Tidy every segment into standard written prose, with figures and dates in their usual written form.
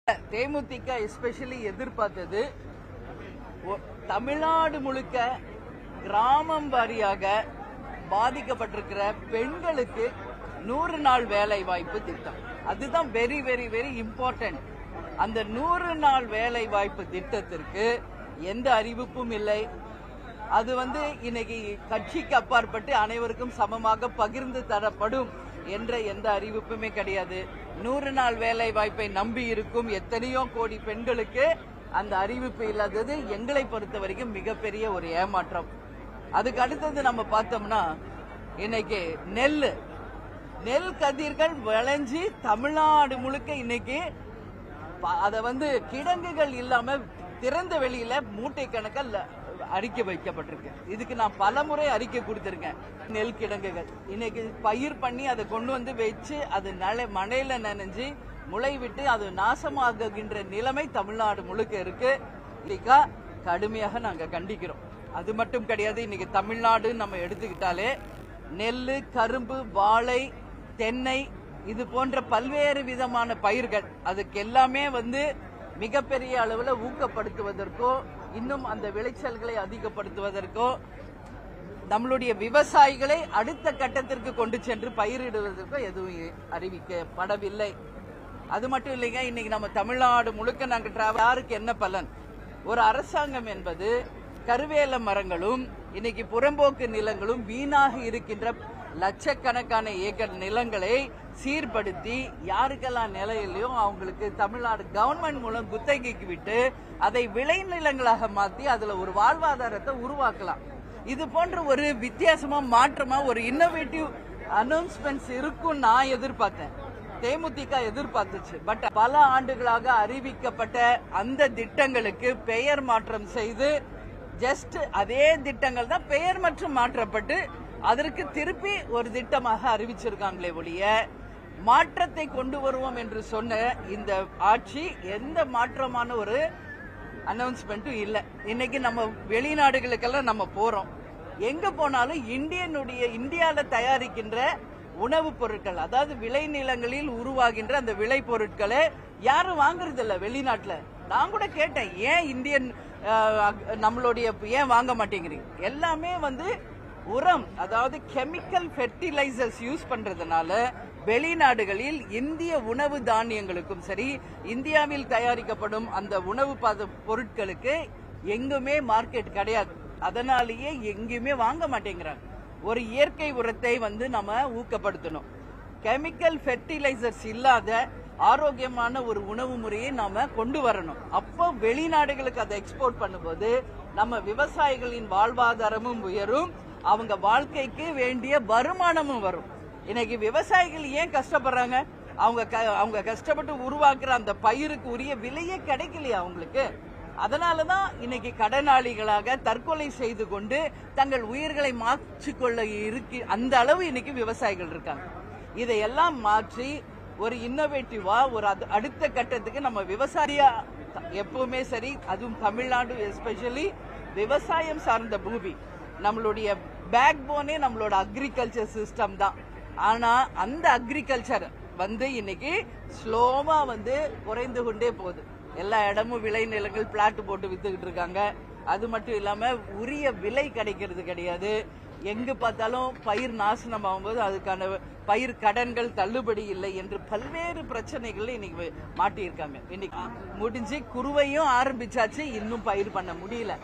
தேமுதிக especially எதிர்பார்த்தது தமிழ்நாடு முழுக்க கிராமம் வாரியாக பாதிக்கப்பட்டிருக்கிற பெண்களுக்கு 100 நாள் வேலை வாய்ப்பு திட்டம். அதுதான் வெரி வெரி வெரி இம்பார்ட்டன்ட். அந்த 100 நாள் வேலை வாய்ப்பு திட்டத்திற்கு எந்த அறிவிப்பும் இல்லை. அது இன்னைக்கு கட்சிக்கு அப்பாற்பட்டு அனைவருக்கும் சமமாக பகிர்ந்து தரப்படும் என்ற எந்த அறிவிப்புமே கிடையாது. 100 நாள் வேலை வாய்ப்பை நம்பி இருக்கும் எத்தனையோ கோடி பெண்களுக்கு அந்த அறிவிப்பு இல்லாதது எங்களை பொறுத்த வரைக்கும் மிகப்பெரிய ஒரு ஏமாற்றம். அதுக்கு அடுத்தது நம்ம பார்த்தோம்னா இன்னைக்கு நெல் கதிர்கள் விளைஞ்சி தமிழ்நாடு முழுக்க இன்னைக்கு அத கிடங்குகள் இல்லாம திறந்த வெளியில மூட்டை கணக்கில் அறிக்கை வைக்கப்பட்டிருக்கு. இதுக்கு நான் பலமுறை அறிக்கை கொடுத்திருக்கேன். நெல் கிடங்குகள் இன்னைக்கு பயிர் பண்ணி அதை கொண்டு வச்சு அது மழையில நனைஞ்சு முளை விட்டு அது நாசமாகுகின்ற நிலைமை தமிழ்நாடு முழுக்க இருக்கு. கடுமையாக நாங்க கண்டிக்கிறோம். அது மட்டும் கிடையாது, இன்னைக்கு தமிழ்நாடு நம்ம எடுத்துக்கிட்டாலே நெல், கரும்பு, வாழை, தென்னை இது போன்ற பல்வேறு விதமான பயிர்கள் அதுக்கு எல்லாமே மிகப்பெரிய அளவில் ஊக்கப்படுத்துவதற்கோ இன்னும் அந்த விளைச்சல்களை அதிகப்படுத்துவதற்கோ நம்மளுடைய விவசாயிகளை அடுத்த கட்டத்திற்கு கொண்டு சென்று பயிரிடுவதற்கோ எதுவும் அறிவிக்கப்படவில்லை. அது மட்டும் இல்லைங்க, இன்னைக்கு நம்ம தமிழ்நாடு முழுக்க நாங்க யாருக்கு என்ன பலன்? ஒரு அரசாங்கம் என்பது கருவேல மரங்களும் இன்னைக்கு புறம்போக்கு நிலங்களும் வீணாக இருக்கின்ற லட்சக்கணக்கான ஏக்கர் நிலங்களை சீர்படுத்தி யாருக்கெல்லாம் நிலையிலையோ அவங்களுக்கு தமிழ்நாடு கவர்மெண்ட் மூலம் குத்தகைக்கு விட்டு அதை விளைநிலங்களாக மாற்றி அதுல ஒரு வாழ்வாதாரத்தை உருவாக்கலாம். இது போன்ற ஒரு வித்தியாசமா மாற்றமா ஒரு இன்னோவேட்டிவ் அனௌன்ஸ்மெண்ட்ஸ் இருக்கும் நான் எதிர்பார்த்தேன். தேமுதிக எதிர்பார்த்துச்சு. பட் பல ஆண்டுகளாக அறிவிக்கப்பட்ட அந்த திட்டங்களுக்கு பெயர் மாற்றம் செய்து ஜஸ்ட் அதே திட்டங்கள் தான் பெயர் மற்றும் மாற்றப்பட்டு அதற்கு திருப்பி ஒரு திட்டமாக அறிவிச்சிருக்காங்களே ஒழிய மாற்றத்தை கொண்டு வருவோம் என்று சொன்ன இந்த ஆட்சி எந்த மாற்றமான ஒரு அனௌன்ஸ்மெண்ட்டும் இல்லை. இன்னைக்கு நம்ம வெளிநாடுகளுக்கெல்லாம் நம்ம போறோம், எங்க போனாலும் இந்தியால தயாரிக்கின்ற உணவுப் பொருட்கள், அதாவது விளைநிலங்களில் உருவாகின்ற அந்த விளை பொருட்களை யாரும் வாங்குறது இல்ல வெளிநாட்டுல. நான் கூட கேட்டேன், ஏன் இந்தியன் நம்மளுடைய ஏன் வாங்க மாட்டேங்கிறீங்க? எல்லாமே உரம், அதாவது கெமிக்கல் ஃபெர்டிலைசர்ஸ் யூஸ் பண்றதுனால வெளிநாடுகளில் இந்திய உணவு தானியங்களுக்கும் சரி இந்தியாவில் தயாரிக்கப்படும் அந்த உணவு பொருட்களுக்கு எங்குமே மார்க்கெட் கிடையாது. அதனாலேயே எங்கேயுமே வாங்க மாட்டேங்கிறாங்க. ஒரு இயற்கை உரத்தை நம்ம ஊக்கப்படுத்தணும். கெமிக்கல் ஃபெர்டிலைசர்ஸ் இல்லாத ஆரோக்கியமான ஒரு உணவு முறையை நாம கொண்டு வரணும். அப்போ வெளிநாடுகளுக்கு அதை எக்ஸ்போர்ட் பண்ணும்போது நம்ம விவசாயிகளின் வாழ்வாதாரமும் உயரும், அவங்க வாழ்க்கைக்கு வேண்டிய வருமானமும் வரும். இன்னைக்கு விவசாயிகள் ஏன் கஷ்டப்படுறாங்க? அவங்க கஷ்டப்பட்டு உருவாக்குற அந்த பயிருக்கு உரிய விலையே கிடைக்கலையா அவங்களுக்கு? அதனாலதான் இன்னைக்கு கடனாளிகளாக தற்கொலை செய்து கொண்டு தங்கள் உயிர்களை மாற்றிக்கொள்ள அந்த அளவு இன்னைக்கு விவசாயிகள் இருக்காங்க. இதையெல்லாம் மாற்றி ஒரு இன்னோவேட்டிவா ஒரு அடுத்த கட்டத்துக்கு நம்ம விவசாயியா எப்பவுமே சரி, அதுவும் தமிழ்நாடு எஸ்பெஷலி விவசாயம் சார்ந்த பூமி, நம்மளுடைய பேக் போனே நம்மளோட அக்ரிகல்ச்சர் சிஸ்டம் தான். ஆனா அந்த அக்ரிகல்ச்சர் இன்னைக்கு ஸ்லோவா குறைந்து கொண்டே போகுது. எல்லா இடமும் விளைநிலங்கள் பிளாட் போட்டு வித்துக்கிட்டு இருக்காங்க. அது மட்டும் இல்லாம உரிய விலை கிடைக்கிறது கிடையாது. எங்கு பார்த்தாலும் பயிர் நாசனம் ஆகும்போது அதுக்கான பயிர் கடன்கள் தள்ளுபடி இல்லை என்று பல்வேறு பிரச்சனைகள் இன்னைக்கு மாட்டியிருக்காங்க. இன்னைக்கு முடிஞ்சு குறுவையும் ஆரம்பிச்சாச்சு, இன்னும் பயிர் பண்ண முடியல.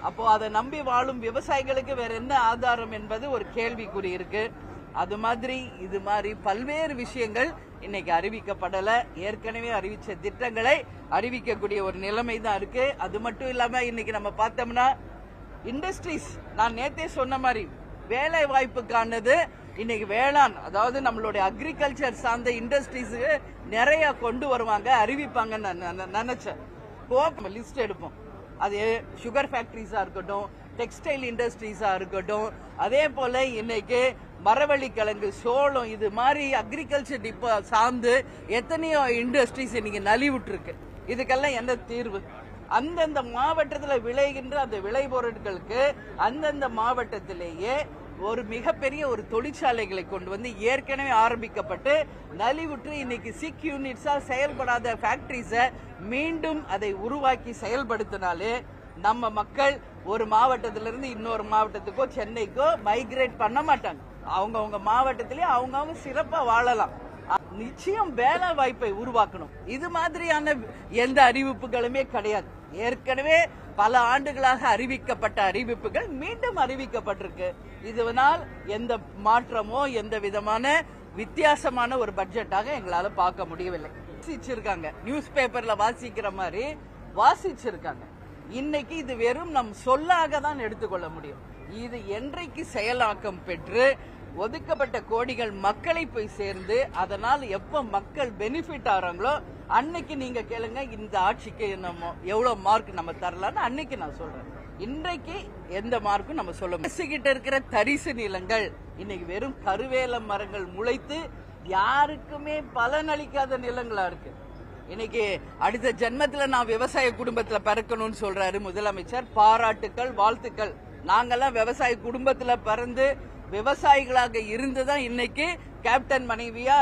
அப்போ அதை நம்பி வாழும் விவசாயிகளுக்கு வேற என்ன ஆதாரம் என்பது ஒரு கேள்விக்குறி இருக்கு. அது மாதிரி இது மாதிரி பல்வேறு விஷயங்கள் இன்னைக்கு அறிவிக்கப்படல. ஏற்கனவே அறிவிச்ச திட்டங்களை அறிவிக்கக்கூடிய ஒரு நிலைமை தான் இருக்கு. அது மட்டும் இல்லாம இன்னைக்கு நம்ம பார்த்தோம்னா இண்டஸ்ட்ரீஸ், நான் நேத்தே சொன்ன மாதிரி வேலை வாய்ப்புக்கானது இன்னைக்கு வேளாண், அதாவது நம்மளுடைய அக்ரிகல்ச்சர் சார்ந்த இண்டஸ்ட்ரீஸ் நிறைய கொண்டு வருவாங்க, அறிவிப்பாங்கன்னு நினைச்சேன். நம்ம லிஸ்ட் எடுப்போம். அது சுகர் ஃபேக்டரிஸா இருக்கட்டும், டெக்ஸ்டைல் இண்டஸ்ட்ரீஸா இருக்கட்டும், அதே போல இன்னைக்கு மரவள்ளி கிழங்கு, சோளம், இது மாதிரி அக்ரிகல்ச்சர் சார்ந்து எத்தனையோ இண்டஸ்ட்ரீஸ் இன்னைக்கு நலிவுட்டு இருக்கு. இதுக்கெல்லாம் என்ன தீர்வு? அந்தந்த மாவட்டத்தில் விளைகின்ற அந்த விளைபொருட்களுக்கு அந்தந்த மாவட்டத்திலேயே ஒரு மிகப்பெரிய ஒரு தொழிற்சாலைகளை கொண்டு வந்து ஏற்கனவே ஆரம்பிக்கப்பட்டு நலிவுற்று இன்னைக்கு 6 யூனிட்ஸா செயல்படாத ஃபேக்டரிஸை மீண்டும் அதை உருவாக்கி செயல்படுத்தினாலே நம்ம மக்கள் ஒரு மாவட்டத்திலிருந்து இன்னொரு மாவட்டத்துக்கோ சென்னைக்கோ மைக்ரேட் பண்ண மாட்டாங்க. அவங்கவுங்க மாவட்டத்திலேயே அவங்கவுங்க சிறப்பா வாழலாம். நிச்சயம் வேலை வாய்ப்பை உருவாக்கணும். இது மாதிரியான எந்த அறிவிப்புகளுமே கிடையாது. ஏற்கனவே பல ஆண்டுகளாக அறிவிக்கப்பட்ட அறிவிப்புகள் மீண்டும் அறிவிக்கப்பட்டிருக்கு. இதனால் எந்த மாற்றமோ எந்த விதமான வித்தியாசமான ஒரு பட்ஜெட்டாக எங்களால பார்க்க முடியவில்லை. வாசிச்சிருக்காங்க, நியூஸ் பேப்பர்ல வாசிக்கிற மாதிரி வாசிச்சிருக்காங்க. இன்னைக்கு இது வெறும் நம் சொல்லாக தான் எடுத்துக்கொள்ள முடியும். இது என்றைக்கு செயலாக்கம் பெற்று ஒதுக்கப்பட்ட கோடிகள் மக்களை போய் சேர்ந்து அதனால் எப்ப மக்கள் பெனிஃபிட் ஆறாங்களோ அன்னைக்கு நீங்க கேளுங்க இந்த ஆட்சிக்கு நம்ம எவ்வளவு மார்க் நம்ம தரலாம்னு அன்னைக்கு நான் சொல்றேன். இன்றைக்கு எந்த மார்க்கும் நம்ம சொல்ல முடியும். இருக்கிற தரிசு நிலங்கள் இன்னைக்கு வெறும் கருவேல மரங்கள் முளைத்து யாருக்குமே பலனளிக்காத நிலங்களா இருக்கு. இன்னைக்கு அடுத்த ஜென்மத்துல நான் விவசாய குடும்பத்துல பிறக்கணும்னு சொல்றாரு முதலமைச்சர். பாராட்டுக்கள், வாழ்த்துக்கள். நாங்கெல்லாம் விவசாய குடும்பத்துல பிறந்து விவசாயிகளாக இருந்துதான் இன்னைக்கு கேப்டன் மனைவியா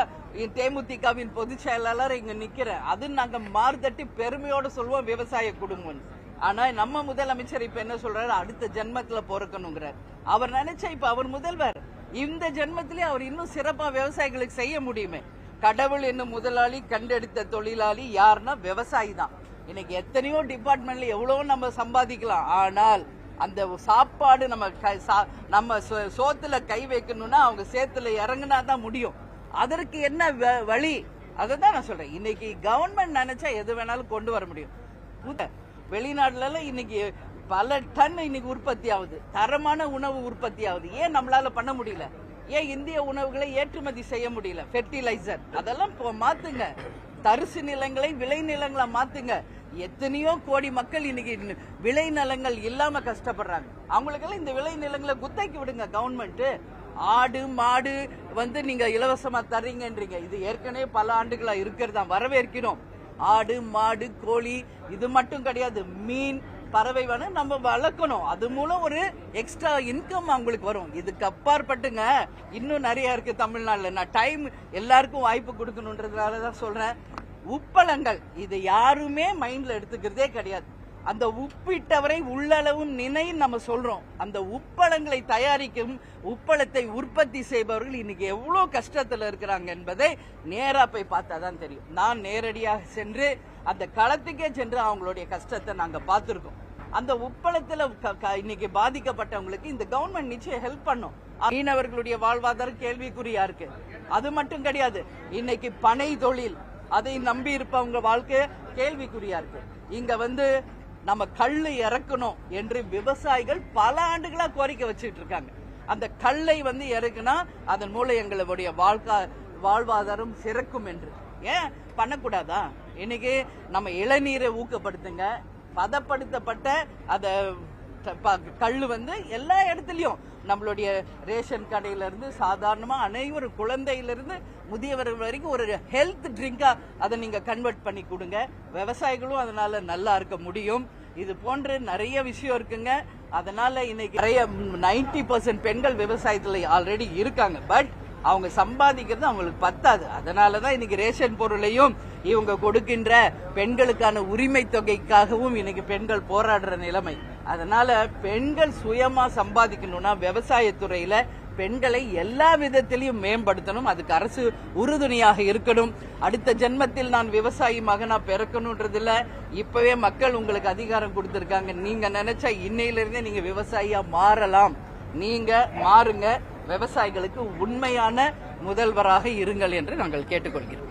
தேமுதிகவின் பொதுச் செயலாளர் இங்க நிக்கிறேன். அது நாங்க மார்தட்டி பெருமையோட சொல்லுவோம் விவசாய குடும்பம். ஆனா நம்ம முதலமைச்சர் இப்ப என்ன சொல்றாரு, அடுத்த ஜென்மத்துல பிறக்கணுங்கிறார். அவர் நினைச்சா இப்ப அவர் முதல்வர், இந்த ஜென்மத்திலே அவர் இன்னும் சிறப்பா விவசாயிகளுக்கு செய்ய முடியுமே. கடவுள் என்னும் முதலாளி கண்டெடுத்த தொழிலாளி யாருன்னா விவசாயி தான். இன்னைக்கு எத்தனையோ டிபார்ட்மெண்ட்ல எவ்வளவோ நம்ம சம்பாதிக்கலாம். ஆனால் அந்த சாப்பாடு நம்ம சோத்துல கை வைக்கணும்னா அவங்க சேத்துல இறங்குனா தான் முடியும். அதற்கு என்ன வழி, அதை தான் நான் சொல்றேன். இன்னைக்கு கவர்மெண்ட் நினைச்சா எது வேணாலும் கொண்டு வர முடியும். வெளிநாட்டுல எல்லாம் இன்னைக்கு பல டன் இன்னைக்கு உற்பத்தி ஆகுது, தரமான உணவு உற்பத்தி ஆகுது. ஏன் நம்மளால பண்ண முடியல? ஏன் இந்திய உணவுகளை ஏற்றுமதி செய்ய முடியல? ஃபெர்டிலைசர் அதெல்லாம் மாத்துங்க, தரிசு நிலங்களை விளை நிலங்களை மாத்துங்க. எத்தனையோ கோடி மக்கள் இன்னைக்கு விளை நிலங்கள் இல்லாம கஷ்டப்படுறாங்க. அவங்களுக்கெல்லாம் இந்த விளை நிலங்களை குத்தகைக்கு விடுங்க கவர்மெண்ட். ஆடு மாடு நீங்க இலவசமா தர்றீங்கன்றீங்க. இது ஏற்கனவே பல ஆண்டுகளா இருக்கிறதா, வரவேற்கிறோம். ஆடு மாடு கோழி இது மட்டும் கிடையாது, மீன் பறவை நம்ம வளர்க்கணும். அது மூலம் ஒரு எக்ஸ்ட்ரா இன்கம் அவங்களுக்கு வரும். இதுக்கு அப்பாற்பட்டுங்க இன்னும் நிறைய இருக்கு தமிழ்நாடுல. நான் டைம் எல்லாருக்கும் வாய்ப்பு கொடுக்கணுன்றதுனாலதான் சொல்றேன். உப்பளங்கள் இது யாருமே மைண்ட்ல எடுத்துக்கிறதே கிடையாது. அந்த உப்பிட்டவரை உள்ளளவும் நினைன்னு நம்ம சொல்றோம். அந்த உப்பளங்களை தயாரிக்கும் உப்பளத்தை உற்பத்தி செய்பவர்கள் இன்னைக்கு எவ்வளவு கஷ்டத்துல இருக்கிறாங்க என்பதை நேரா போய் பார்த்தாதான் தெரியும். நான் நேரடியாக சென்று அந்த களத்துக்கே சென்று அவங்களுடைய கஷ்டத்தை நாங்க பார்த்திருக்கோம். அந்த உப்பளத்துல இன்னைக்கு பாதிக்கப்பட்டவங்களுக்கு இந்த கவர்மெண்ட் நிச்சயம் ஹெல்ப் பண்ணும். மீனவர்களுடைய வாழ்வாதாரம் கேள்விக்குறியா இருக்கு. அது மட்டும் கிடையாது, இன்னைக்கு பனை தொழில் அதை நம்பி இருப்பவங்க வாழ்க்கை கேள்விக்குறியா இருக்கு. இங்க நம்ம கள்ளு இறக்கணும் என்று விவசாயிகள் பல ஆண்டுகளா கோரிக்கை வச்சுட்டு இருக்காங்க. அந்த கல்லை இறக்குனா அதன் மூலம் எங்களுடைய வாழ்வாதாரம் சிறக்கும் என்று. ஏன் பண்ணக்கூடாதா? இன்னைக்கு நம்ம இளநீரை ஊக்கப்படுத்துங்க. பதப்படுத்தப்பட்ட அத கல்லு எல்லா இடத்துலயும் நம்மளுடைய ரேஷன் கடையில இருந்து சாதாரணமா அனைவரும் குழந்தையிலிருந்து முதியவர்கள் வரைக்கும் ஒரு ஹெல்த் ட்ரிங்கா அதை நீங்க கன்வெர்ட் பண்ணி கொடுங்க. விவசாயிகளும் அதனால நல்லா இருக்க முடியும். இது போன்ற நிறைய விஷயம் இருக்குங்க. அதனால இன்னைக்கு நிறைய 90% பெண்கள் விவசாயத்துல ஆல்ரெடி இருக்காங்க. பட் அவங்க சம்பாதிக்கிறது அவங்களுக்கு பத்தாது. அதனாலதான் இன்னைக்கு ரேஷன் பொருளையும் இவங்க கொடுக்கின்ற பெண்களுக்கான உரிமை தொகைக்காகவும் இன்னைக்கு பெண்கள் போராடுற நிலைமை. அதனால பெண்கள் சுயமா சம்பாதிக்கணும்னா விவசாயத்துறையில பெண்களை எல்லா விதத்திலையும் மேம்படுத்தணும். அதுக்கு அரசு உறுதுணையாக இருக்கணும். அடுத்த ஜென்மத்தில் நான் விவசாயி மகனா பிறக்கணும்ன்றதுல இப்பவே மக்கள் உங்களுக்கு அதிகாரம் கொடுத்திருக்காங்க. நீங்க நினைச்சா இன்னையிலிருந்தே நீங்க விவசாயியா மாறலாம். நீங்க மாறுங்க, விவசாயிகளுக்கு உண்மையான முதல்வராக இருங்கள் என்று நாங்கள் கேட்டுக்கொள்கிறோம்.